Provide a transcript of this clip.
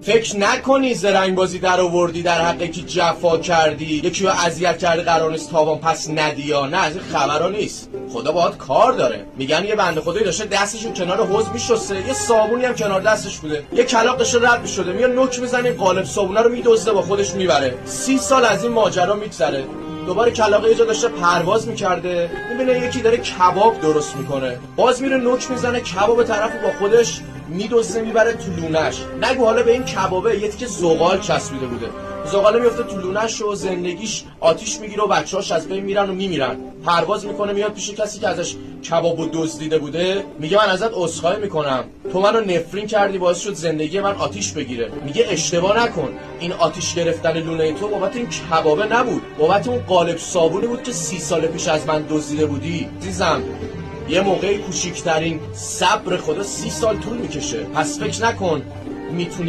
فکر نکنی زرنگ بازی در آوردی در حق یکی جفا کردی، یکی رو اذیت کردی قرار نیست تاوان پس ندی یا نه، از این خبرا نیست. خدا باهات کار داره. میگن یه بنده خدایی داشته دستشو کنار حوض میشسته، یه صابونی هم کنار دستش بوده، یه کلاغ داشته رد شده، میاد نوک میزنه قالب صابونا رو میدزده با خودش میبره. 30 سال از این ماجرا میگذره. دوباره کلاغه یه جا داشته پرواز میکرده، میبینه یکی داره کباب درست میکنه، باز میره نوک میزنه کباب طرفو با خودش میدزده میبره تو لونش. نگو حالا به این کبابه یه تیکه زغال چسبیده بوده، زغاله میفته تو لونش و زندگیش آتیش میگیره و بچه‌هاش از بین میرن و میمیرن. پرواز میکنه میاد پیش کسی که ازش کبابو دزدیده بوده، میگه من ازت عذرخواهی میکنم، تو منو نفرین کردی باعث شد زندگی من آتیش بگیره. میگه اشتباه نکن، این آتیش گرفتن لونه تو بابت این کبابه نبود، بابت اون قالب صابونی بود که 30 سال پیش از من دزدیده بودی. عزیزم یه موقعی کوچیکترین صبر خدا 30 سال طول میکشه، پس فکر نکن میتونی